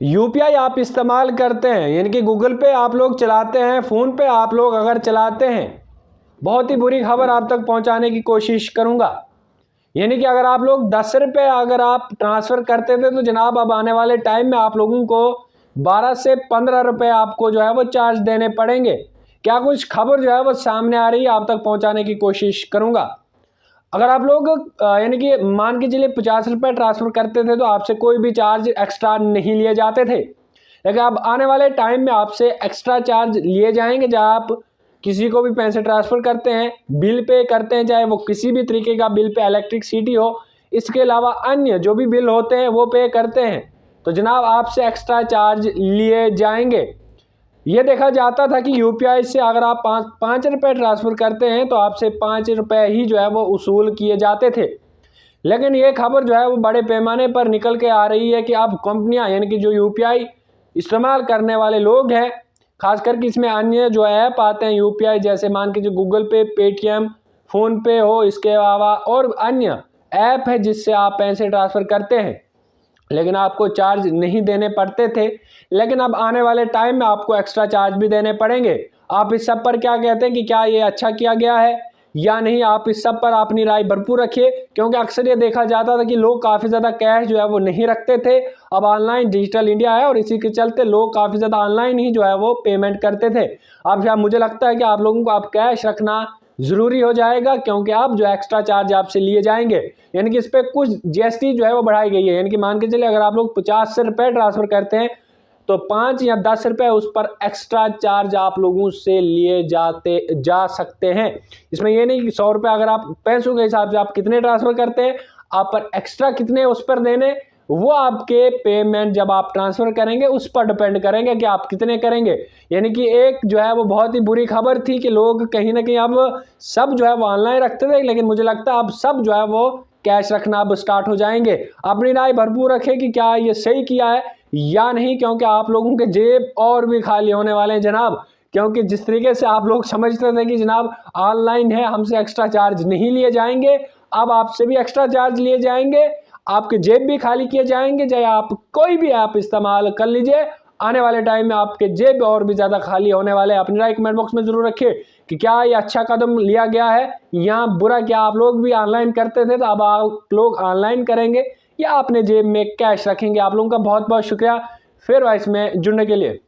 UPI आप इस्तेमाल करते हैं, यानी कि गूगल पे आप लोग चलाते हैं, फ़ोन पे आप लोग अगर चलाते हैं, बहुत ही बुरी खबर आप तक पहुंचाने की कोशिश करूंगा। यानी कि अगर आप लोग 10 रुपये अगर आप ट्रांसफ़र करते थे तो जनाब अब आने वाले टाइम में आप लोगों को 12 से 15 रुपये आपको जो है वो चार्ज देने पड़ेंगे। क्या कुछ खबर जो है वो सामने आ रही है, आप तक पहुंचाने की कोशिश करूंगा। अगर आप लोग यानी कि मान के चलिए 50 रुपये ट्रांसफ़र करते थे तो आपसे कोई भी चार्ज एक्स्ट्रा नहीं लिए जाते थे, लेकिन अब आने वाले टाइम में आपसे एक्स्ट्रा चार्ज लिए जाएंगे। जब आप किसी को भी पैसे ट्रांसफ़र करते हैं, बिल पे करते हैं, चाहे वो किसी भी तरीके का बिल पे, इलेक्ट्रिसिटी हो, इसके अलावा अन्य जो भी बिल होते हैं वो पे करते हैं, तो जनाब आपसे एक्स्ट्रा चार्ज लिए जाएंगे। ये देखा जाता था कि यूपीआई से अगर आप 5 रुपये ट्रांसफ़र करते हैं तो आपसे 5 रुपये ही जो है वो वसूल किए जाते थे। लेकिन ये खबर जो है वो बड़े पैमाने पर निकल के आ रही है कि अब कंपनियां, यानी कि जो यूपीआई इस्तेमाल करने वाले लोग हैं, खास करके इसमें अन्य जो ऐप आते हैं यूपीआई, जैसे मान के जो गूगल पे, पेटीएम, फ़ोन पे हो, इसके अलावा और अन्य ऐप है जिससे आप पैसे ट्रांसफ़र करते हैं, लेकिन आपको चार्ज नहीं देने पड़ते थे। लेकिन अब आने वाले टाइम में आपको एक्स्ट्रा चार्ज भी देने पड़ेंगे। आप इस सब पर क्या कहते हैं कि क्या ये अच्छा किया गया है या नहीं? आप इस सब पर अपनी राय भरपूर रखिए, क्योंकि अक्सर ये देखा जाता था कि लोग काफ़ी ज़्यादा कैश जो है वो नहीं रखते थे। अब ऑनलाइन डिजिटल इंडिया है और इसी के चलते लोग काफ़ी ज़्यादा ऑनलाइन ही जो है वो पेमेंट करते थे। अब मुझे लगता है कि आप लोगों को अब कैश रखना ज़रूरी हो जाएगा, क्योंकि अब जो एक्स्ट्रा चार्ज आपसे लिए जाएंगे, यानी कि इस पर कुछ जीएसटी जो है वो बढ़ाई गई है। यानी कि मान के चलिए अगर आप लोग 50 रुपये ट्रांसफ़र करते हैं तो 5 या 10 रुपये उस पर एक्स्ट्रा चार्ज आप लोगों से लिए जा सकते हैं। इसमें ये नहीं कि 100 रुपये अगर आप पैसों के हिसाब से आप कितने ट्रांसफ़र करते हैं, आप पर एक्स्ट्रा कितने उस पर देने, वो आपके पेमेंट जब आप ट्रांसफ़र करेंगे उस पर डिपेंड करेंगे कि आप कितने करेंगे। यानी कि एक जो है वो बहुत ही बुरी खबर थी कि लोग कहीं ना कहीं अब सब जो है वो ऑनलाइन रखते थे, लेकिन मुझे लगता है अब सब जो है वो कैश रखना अब स्टार्ट हो जाएंगे। अपनी राय भरपूर रखें कि क्या ये सही किया है या नहीं, क्योंकि आप लोगों के जेब और भी खाली होने वाले हैं जनाब। क्योंकि जिस तरीके से आप लोग समझते थे कि जनाब ऑनलाइन है, हमसे एक्स्ट्रा चार्ज नहीं लिए जाएंगे, अब आपसे भी एक्स्ट्रा चार्ज लिए जाएंगे, आपके जेब भी खाली किए जाएंगे। चाहे आप कोई भी ऐप इस्तेमाल कर लीजिए, आने वाले टाइम में आपके जेब और भी ज़्यादा खाली होने वाले हैं। अपनी राय कमेंट बॉक्स में ज़रूर रखिए कि क्या ये अच्छा कदम लिया गया है या बुरा। क्या आप लोग भी ऑनलाइन करते थे तो अब आप लोग ऑनलाइन करेंगे या अपने जेब में कैश रखेंगे? आप लोगों का बहुत बहुत शुक्रिया फिर वॉइस में जुड़ने के लिए।